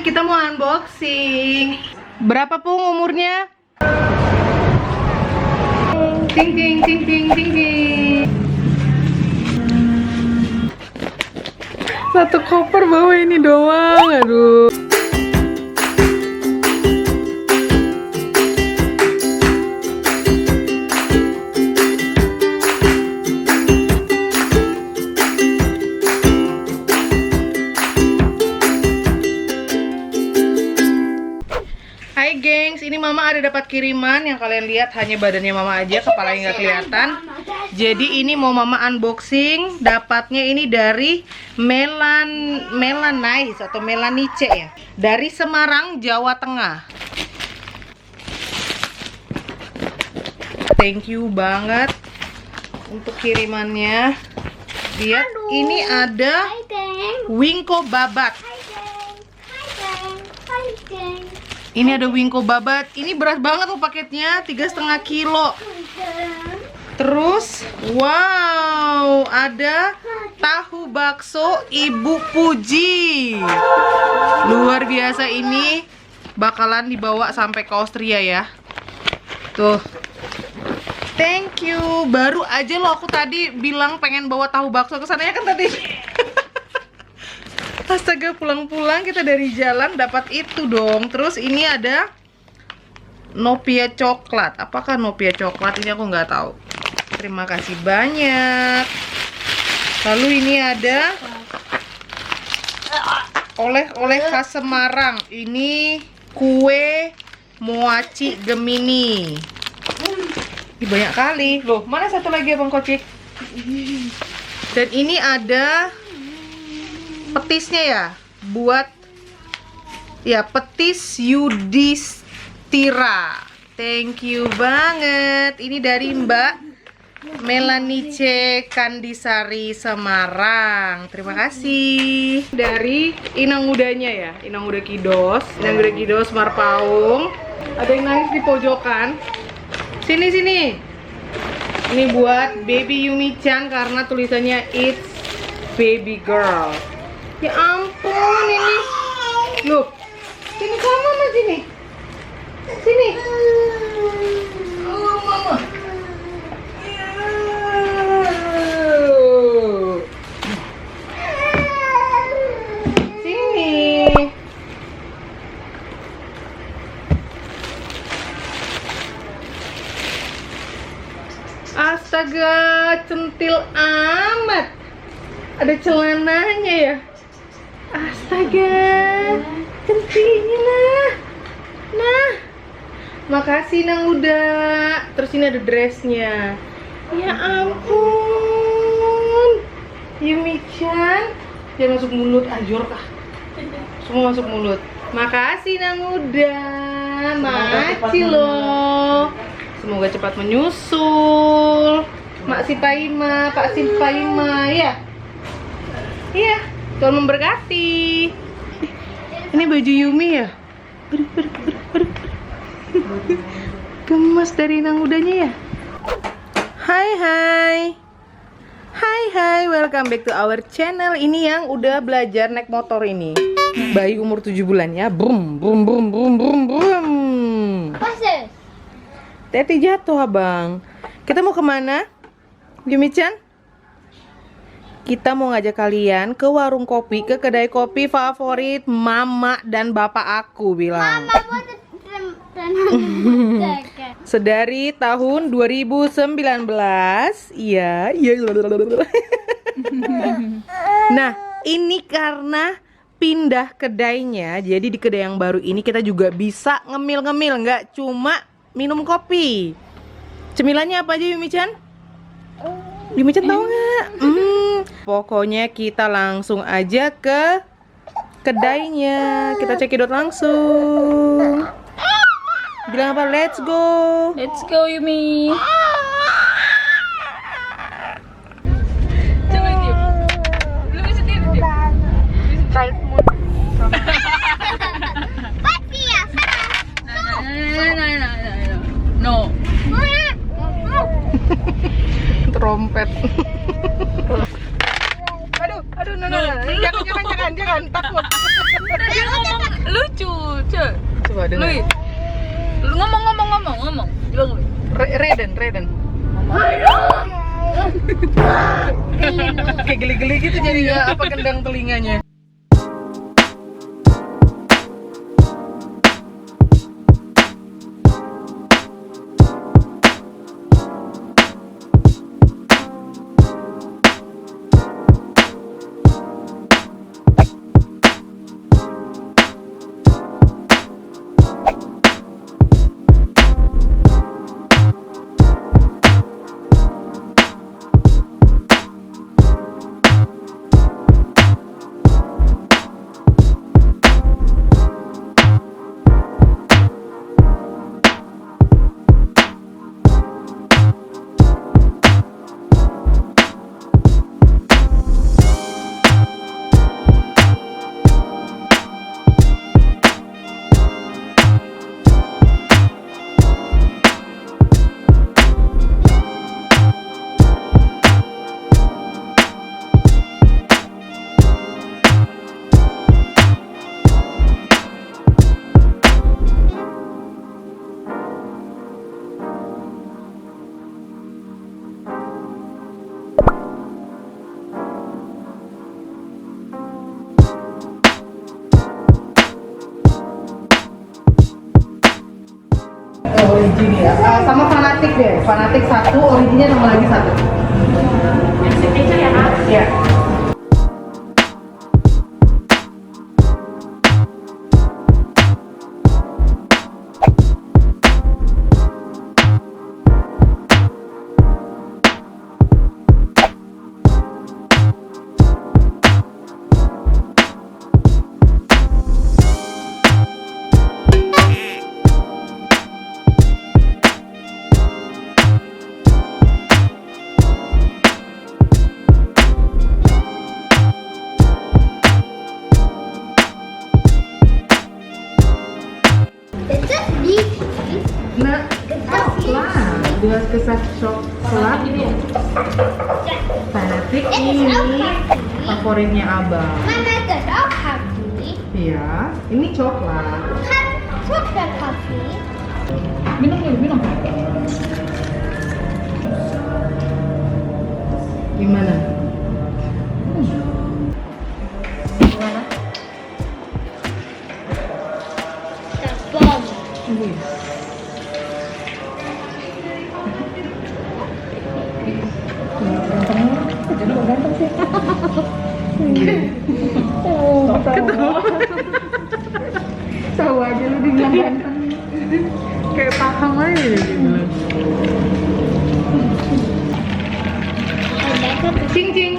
kita mau unboxing. Berapa Pung umurnya? Ting ting ting ting ting ting. Satu koper bawa ini doang, aduh. Hai gengs, ini mama ada dapat kiriman. Yang kalian lihat hanya badannya mama aja, kepalanya nggak kelihatan. Jadi ini mau mama unboxing. Dapatnya ini dari Melanice atau Melanice ya, dari Semarang, Jawa Tengah. Thank you banget untuk kirimannya. Lihat, ini ada wingko babat. Ini ada wingko babat. Ini berat banget tuh paketnya, 3,5 kilo. Terus, wow, ada tahu bakso Ibu Puji. Luar biasa, ini bakalan dibawa sampai ke Austria ya. Tuh. Thank you. Baru aja loh aku tadi bilang pengen bawa tahu bakso ke sana ya kan tadi. Astaga, pulang-pulang kita dari jalan dapat itu dong. Terus ini ada Nopia coklat. Apakah Nopia coklat? Ini aku nggak tahu. Terima kasih banyak. Lalu ini ada oleh-oleh khas Semarang. Ini kue moaci Gemini. Ini banyak kali. Loh, mana satu lagi Abang Kocik? Dan ini ada petisnya ya, buat ya petis Yudhistira. Thank you banget. Ini dari Mbak Melanice Kandisari Semarang. Terima kasih. Dari inang mudanya ya, inang muda Kidos, inang muda Kidos Marpaung. Ada yang nangis di pojokan. Sini sini. Ini buat baby Yumi-chan karena tulisannya it's baby girl. Ya ampun, ini loh, sini kamu mama sini, sini. Oh mama. Sini. Astaga, centil amat. Ada celananya ya. Astaga, centilnya lah. Nah, makasih Nang Uda. Terus ini ada dressnya. Ya ampun, Yumi-chan. Jangan masuk mulut, ajur kah? Semua masuk mulut. Makasih Nang Uda. Maci loh. Semoga cepat menyusul. Mak Sipaima, Pak Sipaima, ya. Iya. Tuhan memberkati. Ini baju Yumi ya? Gemas dari Nang Udanya ya? Hai, welcome back to our channel. Ini yang udah belajar naik motor ini. Bayi umur 7 bulan ya. Brum, brum, brum, brum, brum, brum. Teti jatuh abang. Kita mau kemana? Yumi-chan? Kita mau ngajak kalian ke warung kopi, ke kedai kopi favorit mama dan bapak aku bilang. Sedari tahun 2019. Iya. Nah, ini karena pindah kedainya. Jadi di kedai yang baru ini kita juga bisa ngemil-ngemil, nggak cuma minum kopi. Cemilannya apa aja Yumi-chan? Yumi-chan tahu nggak? Pokoknya kita langsung aja ke kedainya. Kita cekidot langsung. Bilang apa? Let's go. Let's go Yumi. Coba diem. Lu bisa diem. Tight mood. No. Trompet. Aduh, no. Jangan, takut. Lu dengar. Lui. Lu ngomong. Coba ngomong. Reden. Kayak geli-geli gitu jadi ya, apa gendang telinganya. Origin ya, sama fanatik deh. Fanatik 1, originnya tambah lagi 1. Yang signature ya kak? Ya. Nah, lah, dua kesat coklat. Fanatik ini favoritnya abang. Mana ada kopi? Iya, ini coklat. Kan coklat kopi. Minum. Gimana? Bom. Tahu aja lu dibilang ganteng. Kayak paham aja dia bilang. Cing cing.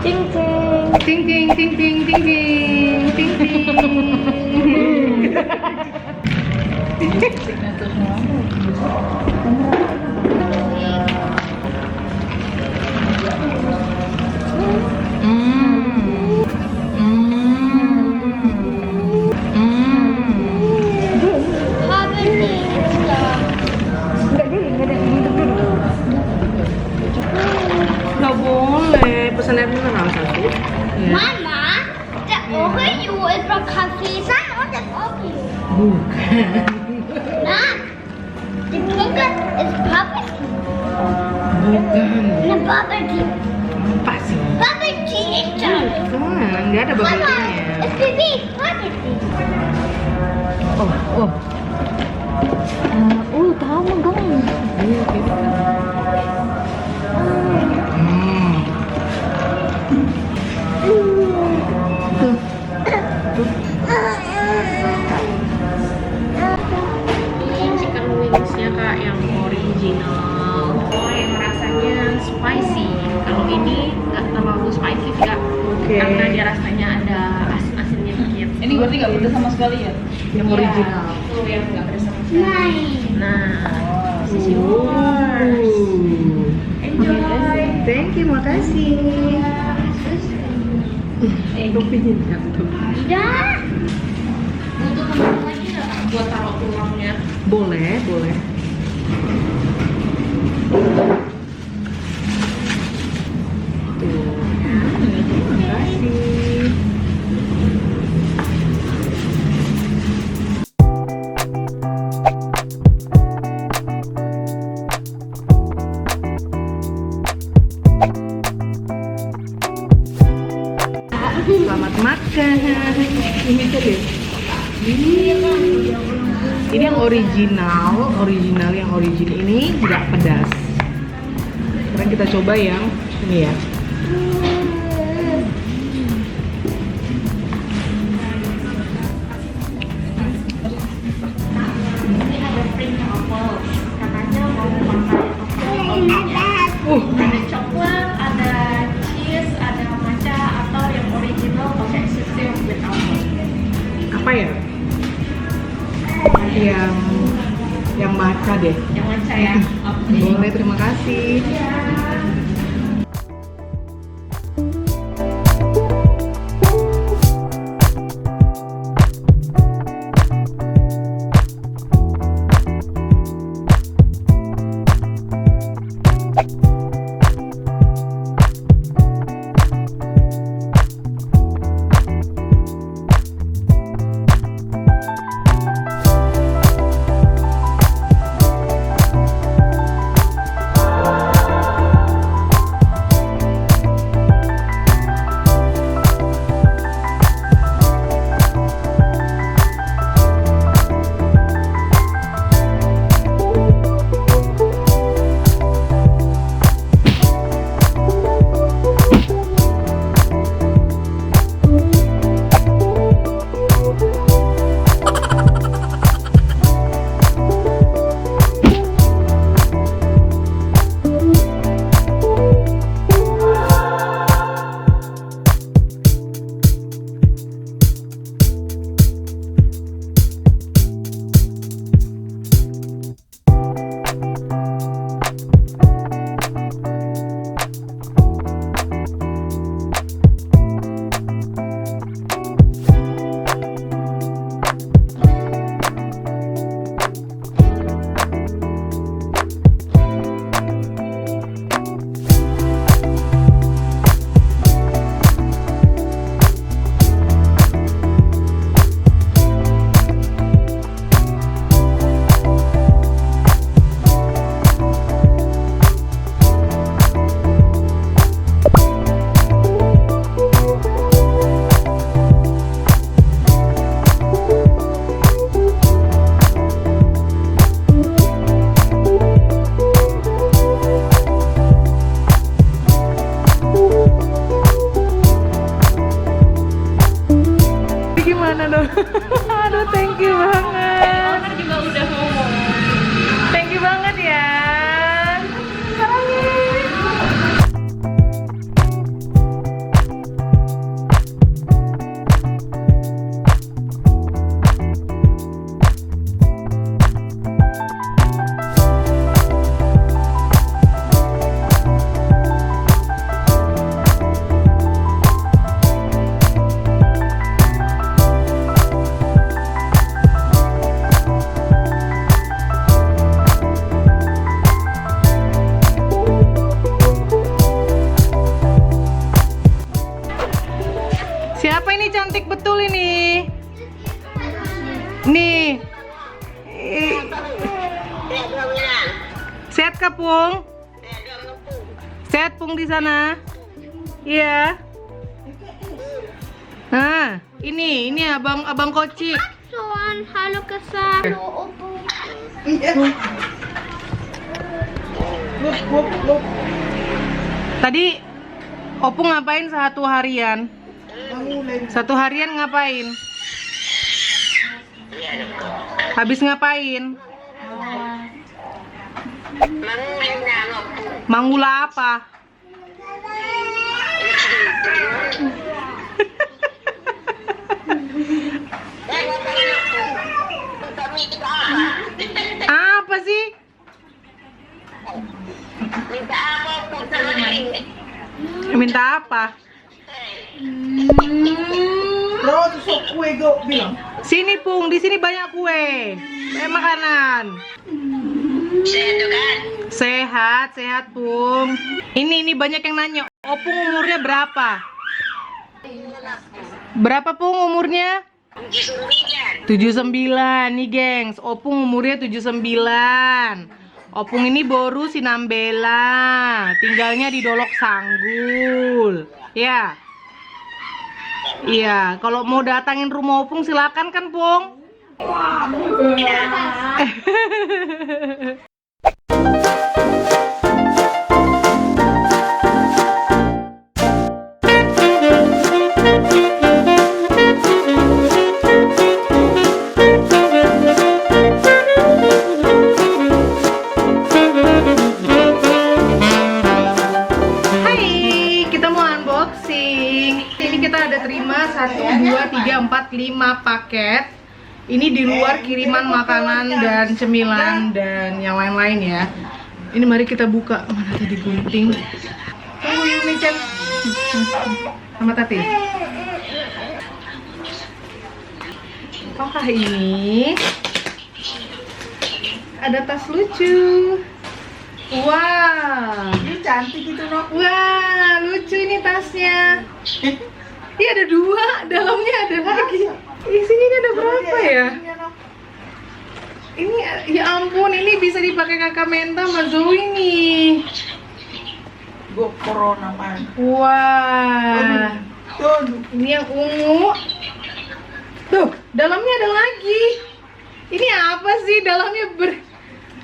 Cing cing. Cing cing cing cing cing cing cing cing. Signature semua. Nggak boleh, pesan air mineral 1. Ya. Mama, der Oreo ist vom Kaffee sein und das Oreo. Bukan. Nein, die Pinke ist Bubble Tea. Bukan. Eine Bubble Tea. Apa sih? Bubble Tea ist das. Bukan, nggak ada bubble Mama, tea-nya. ist Baby Bubble Tea. Oh. Tahu dong. Iya, gitu. Ini chicken wingsnya kak yang original, yang rasanya spicy. Kalau ini nggak terlalu spicy sih kak, Oke. karena dia rasanya ada asin-asinnya dikit. Ini berarti nggak pedas sama sekali ya? Yang Iya, original. itu yang nggak pedas sama sekali. Nein. Nah, this is yours. Enjoy. Thank you, makasih. Topinya jatuh. Tidak. Butuh teman lagi nggak kak buat taruh tulangnya? Boleh. Tuh. Terima kasih. makan. Ini deh. Ini yang original ini nggak pedas. Sekarang kita coba yang ini ya. Ini ada printnya apel. Katanya mau pakai ada coklat, ada cheese, ada matcha atau yang original pakai susu with apple. Apa ya? Yang matcha deh. Yang matcha ya. Oke. Boleh, terima kasih. Gimana dong? Aduh, thank you banget. Owner juga udah ngomong. Thank you banget ya. Siapa ini cantik betul ini? Nih. Sehat kah, Pung? Sehat, Pung, di sana? Iya. Nah, ini abang Kocik. Soan, halo kesal. Halo, Opo. Tadi Opung ngapain satu harian? Satu harian ngapain? Habis ngapain? Mangula apa? Apa sih? Minta apa? Sini, Pung, di sini banyak kue. Banyak makanan. Sehat, Pung. Ini banyak yang nanya, Opung umurnya berapa? Berapa, Pung, umurnya? 79 nih, gengs. Opung umurnya 79. Opung ini baru Sinambela, tinggalnya di Dolok Sanggul. Ya. Iya, kalau mau datangin rumah Opung silakan kan, Pung? Hai, kita mau unboxing. Ini kita ada terima 1, 2, 3, 4, 5 paket. Ini di luar kiriman makanan dan cemilan dan yang lain-lain ya. Ini mari kita buka. Mana tadi gunting? Tunggu yuk Micen. Sama Tati. Apakah ini? Ada tas lucu. Wah. Ini cantik gitu loh. Wah, lucu ini tasnya. Iya ada 2, dalamnya ada lagi. Isinya ini ada berapa ya? Ini ya ampun, ini bisa dipakai kakak Menta sama Zoe nih. GoPro namanya. Wah, Tuh, ini yang ungu. Tuh, dalamnya ada lagi. Ini apa sih? Dalamnya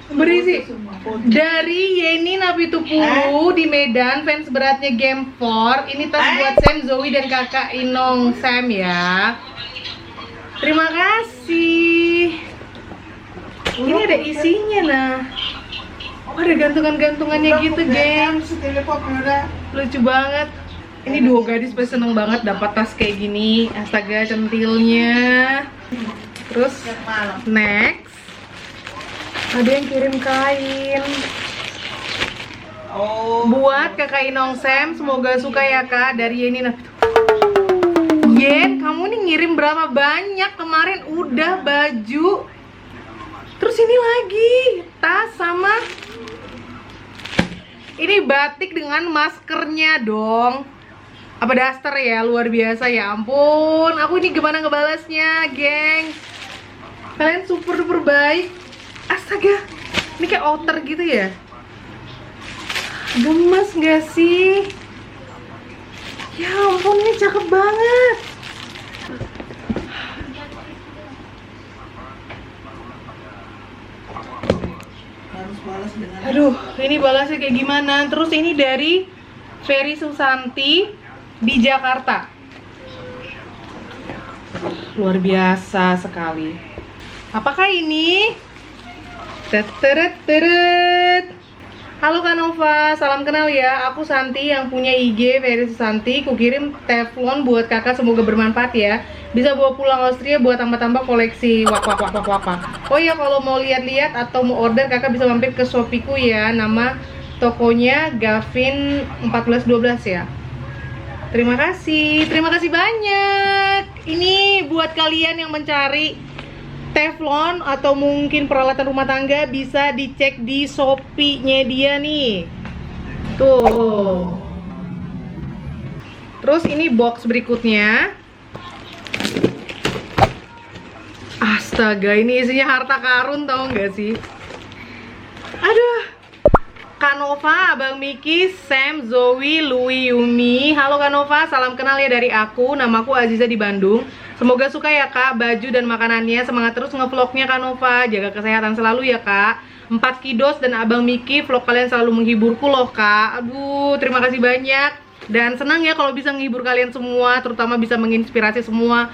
berisi dari Yeni Napitupulu di Medan, fans beratnya Game 4. Ini tas buat Sam, Zoe dan kakak Inong Sam ya. Terima kasih. Ini ada isinya nah. Oh, ada gantungan-gantungannya gitu, gengs. Lucu banget. Ini 2 gadis pasti seneng banget dapat tas kayak gini. Astaga, centilnya. Terus next ada yang kirim kain. oh, Buat kakak Inong Sam, semoga suka ya kak, dari Yeni. Yen, kamu nih ngirim berapa banyak? Kemarin udah baju. Terus ini lagi tas sama ini batik dengan maskernya dong. Apa daster ya, luar biasa ya ampun. Aku ini gimana ngebalasnya, geng? Kalian super duper baik. Astaga, ini kayak outer gitu ya. Gemes gak sih? Ya ampun, ini cakep banget. harus balas dengan Aduh, ini balasnya kayak gimana? Terus ini dari Ferry Susanti di Jakarta. Luar biasa sekali. Apakah ini? Teret. Halo Kak Nova, salam kenal ya. Aku Santi yang punya IG Ferry Susanti. Kukirim teflon buat kakak, semoga bermanfaat ya. Bisa bawa pulang Austria buat tambah-tambah koleksi. Wak. Oh iya, kalau mau lihat-lihat atau mau order kakak bisa mampir ke Shopee-ku ya. Nama tokonya Gavin 1412 ya. Terima kasih banyak. Ini buat kalian yang mencari teflon atau mungkin peralatan rumah tangga, bisa dicek di Shopee-nya dia nih. Tuh. Terus ini box berikutnya. Astaga, ini isinya harta karun, tau nggak sih? Aduh. Kak Nova, Abang Miki, Sam, Zoe, Louie, Yumi. Halo Kak Nova, salam kenal ya dari aku. Namaku Aziza di Bandung. Semoga suka ya Kak baju dan makanannya. Semangat terus ngevlognya Kak Nova. Jaga kesehatan selalu ya Kak. 4 Kidos dan Abang Miki, vlog kalian selalu menghiburku loh Kak. Aduh, terima kasih banyak. Dan senang ya kalau bisa menghibur kalian semua, terutama bisa menginspirasi semua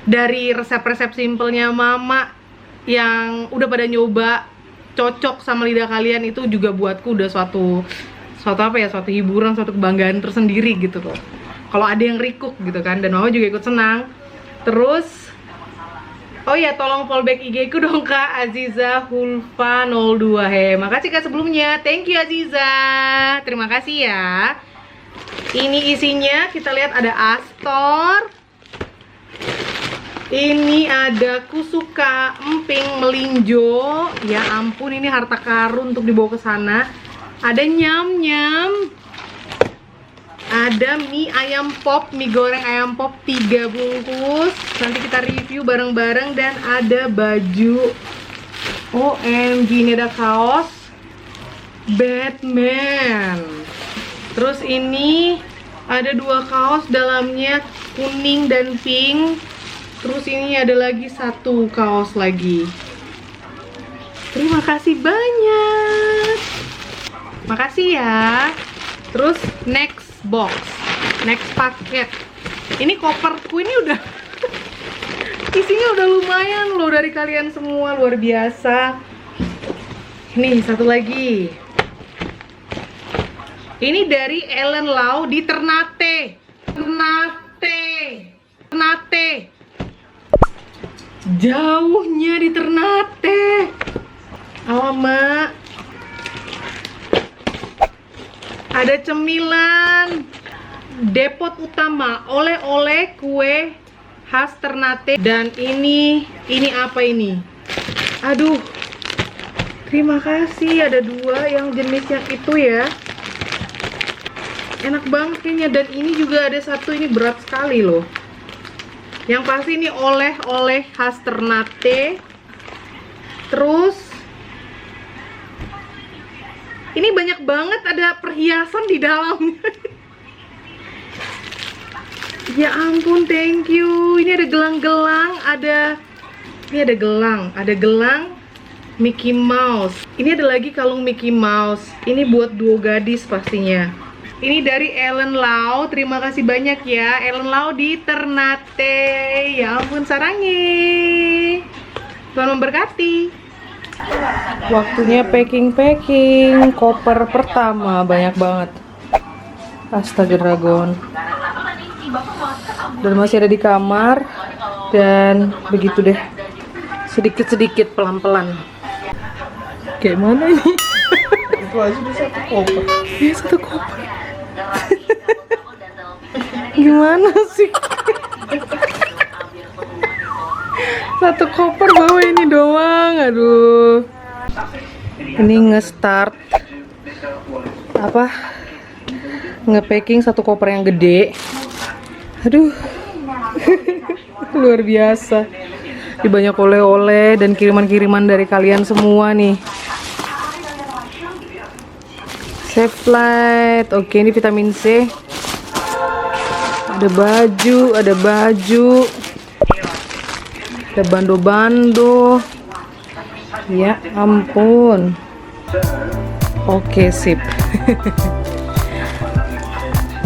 dari resep-resep simpelnya Mama yang udah pada nyoba, cocok sama lidah kalian. Itu juga buatku udah suatu hiburan, suatu kebanggaan tersendiri gitu loh. Kalau ada yang recook gitu kan, dan Mama juga ikut senang. Terus oh ya, tolong fallback IG ku dong Kak, Aziza Hulfa 02 he. Makasih Kak sebelumnya. Thank you Aziza. Terima kasih ya. Ini isinya kita lihat ada Astor. Ini ada Kusuka Emping Melinjo. Ya ampun, ini harta karun untuk dibawa ke sana. Ada nyam-nyam. Ada mie ayam pop, mie goreng ayam pop 3 bungkus. Nanti kita review bareng-bareng. Dan ada baju. OMG, ini ada kaos Batman. Terus ini ada 2 kaos, dalamnya kuning dan pink. Terus ini ada lagi satu kaos lagi. Terima kasih banyak. Makasih ya. Terus next box, next paket. Ini koperku ini udah isinya udah lumayan loh dari kalian semua, luar biasa. Nih satu lagi. Ini dari Ellen Lau di Ternate. Ternate. Jauhnya di Ternate. Alamak. Ada cemilan. Depot utama oleh-oleh kue khas Ternate. Dan ini apa ini? Aduh. Terima kasih, ada dua yang jenis yang itu ya. Enak banget kayaknya. Dan ini juga ada satu, ini berat sekali loh. Yang pasti ini oleh-oleh khas Ternate. Terus ini banyak banget, ada perhiasan di dalamnya. Ya ampun, thank you. Ini ada gelang-gelang, ini ada gelang Mickey Mouse. Ini ada lagi kalung Mickey Mouse. Ini buat duo gadis pastinya. Ini dari Ellen Lau. Terima kasih banyak ya, Ellen Lau di Ternate. Ya ampun, sarangi. Tuhan memberkati. Waktunya packing. Koper pertama banyak banget. Astaga dragon. Dan masih ada di kamar. Dan begitu deh. Sedikit-sedikit, pelan-pelan. Kayak mana ini? Itu aja udah satu koper. Iya, satu koper. Gimana sih? Satu koper bawa ini doang. Aduh. Ini nge-start nge-packing satu koper yang gede. Aduh. Luar biasa. Ini banyak oleh-oleh dan kiriman-kiriman dari kalian semua nih. Safe Flight. Oke, ini vitamin C. Ada baju. Ada bando-bando. Ya ampun. Oke, sip.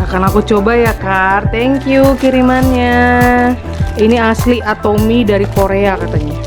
Akan aku coba ya, Kar. Thank you kirimannya. Ini asli Atomy dari Korea katanya.